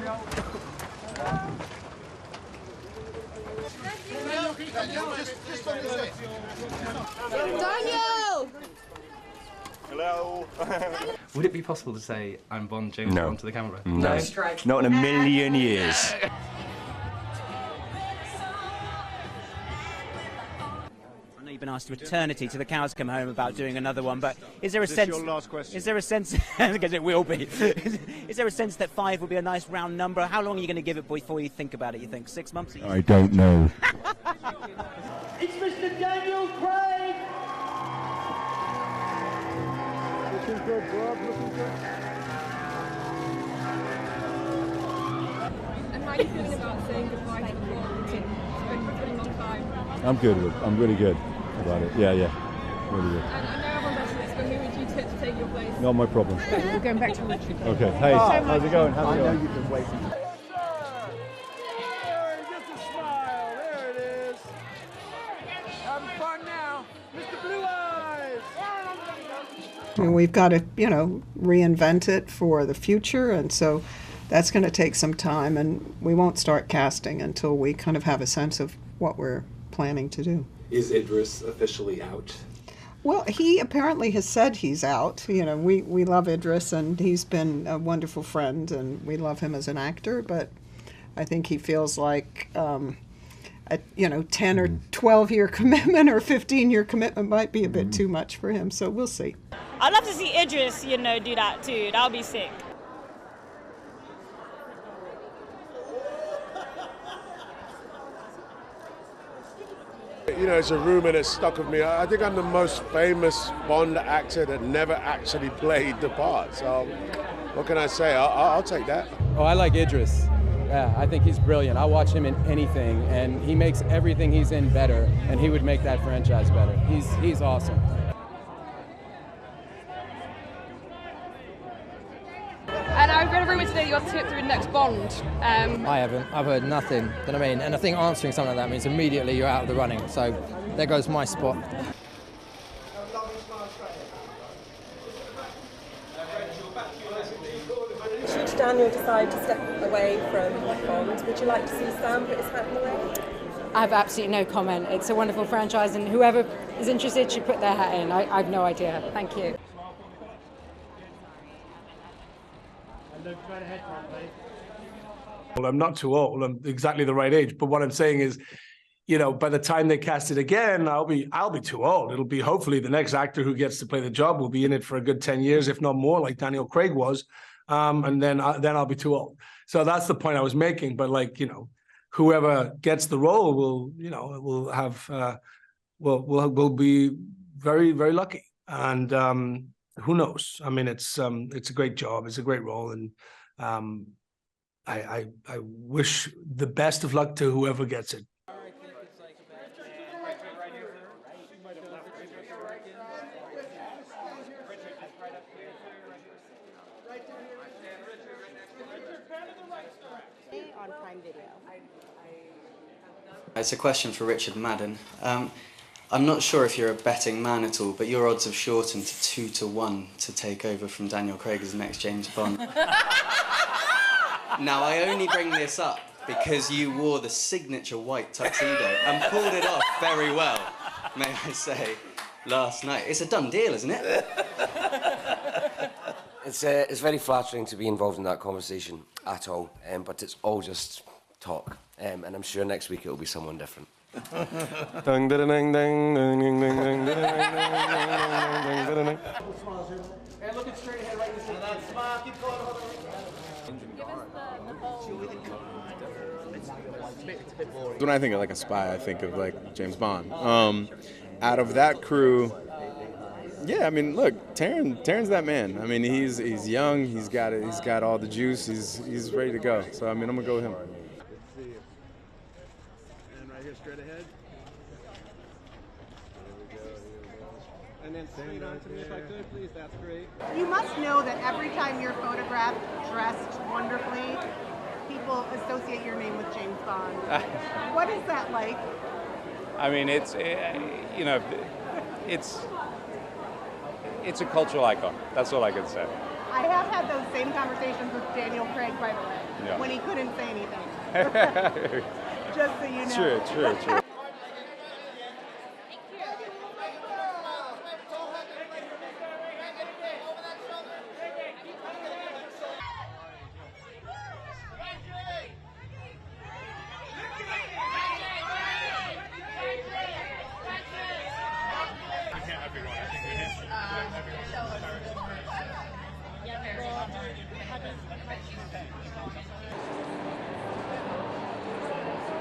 Daniel! Hello. Would it be possible to say I'm Bond, James Bond to the camera? No. Not in a million years. I know you've been asked to eternity till the cows come home about doing another one, but is there a sense? Your last question? Is there a sense? Because it will be. Is there a sense that 5 will be a nice round number? How long are you going to give it before you think about it? You think 6 months? I don't know. It's Mr. Daniel Craig! Looking good, Bob, looking good. And how are you feeling about saying goodbye to the Bond? It's been a really long time. I'm good with it. I'm really good about it. Yeah, really good. And I know everyone's asking this, but who would you tip to take your place? Not my problem. We're going back to Richard. Okay. Hey, how's it going? How's it going? I know you've been waiting. Just a smile. There it is. Having fun now. Mr. Blue Eyes. We've got to, reinvent it for the future, and so that's going to take some time, and we won't start casting until we kind of have a sense of what we're planning to do. Is Idris officially out? Well, he apparently has said he's out. We love Idris, and he's been a wonderful friend, and we love him as an actor, but I think he feels like a 10 or 12-year commitment or 15-year commitment might be a bit too much for him, so we'll see. I'd love to see Idris, do that too. That would be sick. It's a rumor that's stuck with me. I think I'm the most famous Bond actor that never actually played the part. So what can I say? I'll take that. Oh, I like Idris. Yeah, I think he's brilliant. I watch him in anything, and he makes everything he's in better, and he would make that franchise better. He's awesome. And I've read a rumour today that you're tipped through the next Bond. I haven't. I've heard nothing. Do you know what I mean? And I think answering something like that means immediately you're out of the running. So there goes my spot. Should Daniel decide to step away from Bond, would you like to see Sam put his hat in the ring? I have absolutely no comment. It's a wonderful franchise, and whoever is interested should put their hat in. I have no idea. Thank you. Well, I'm not too old. I'm exactly the right age. But what I'm saying is, by the time they cast it again, I'll be too old. It'll be hopefully the next actor who gets to play the job will be in it for a good 10 years, if not more, like Daniel Craig was. And then I'll be too old. So that's the point I was making. But whoever gets the role will be very, very lucky. And who knows? I mean, it's a great job. It's a great role, and I wish the best of luck to whoever gets it. On Prime Video. It's a question for Richard Madden. I'm not sure if you're a betting man at all, but your odds have shortened to 2-1 to take over from Daniel Craig as the next James Bond. Now, I only bring this up because you wore the signature white tuxedo and pulled it off very well, may I say, last night. It's a done deal, isn't it? It's very flattering to be involved in that conversation at all, but it's all just talk, and I'm sure next week it'll be someone different. And looking straight ahead right this that smile, keep going. When I think of like a spy, I think of like James Bond. Out of that crew, yeah, I mean, look, Taron's that man. I mean, he's young, he's got all the juice, he's ready to go. So I mean, I'm gonna go with him. Let's see. And right here, straight ahead. And then straight on to me if I could, please. That's great. You must know that every time you're photographed dressed wonderfully, people associate your name with James Bond. What is that like? I mean, it's a cultural icon. That's all I can say. I have had those same conversations with Daniel Craig, by the way, Yeah. when he couldn't say anything. Just so you know. True.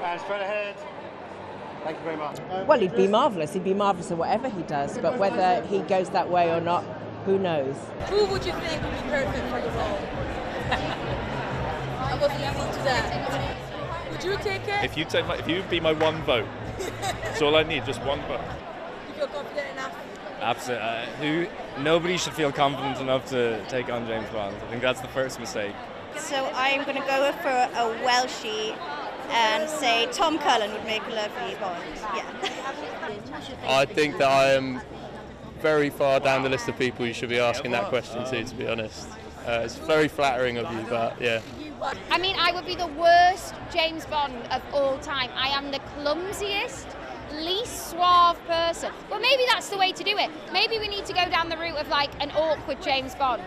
And straight ahead. Thank you very much. Well, he'd be marvellous. He'd be marvellous at whatever he does, but whether he goes that way or not, who knows? Who would you think would be perfect for the role? I was leaning to that. Would you take it? If you'd be my one vote, that's all I need, just one vote. You feel confident enough? Absolutely. Nobody should feel confident enough to take on James Bond. I think that's the first mistake. So I'm going to go for a Welshie and say Tom Cullen would make a lovely Bond. Yeah. I think that I am very far down the list of people you should be asking that question to be honest. It's very flattering of you, but yeah. I mean, I would be the worst James Bond of all time. I am the clumsiest, least suave person. But maybe that's the way to do it. Maybe we need to go down the route of like an awkward James Bond.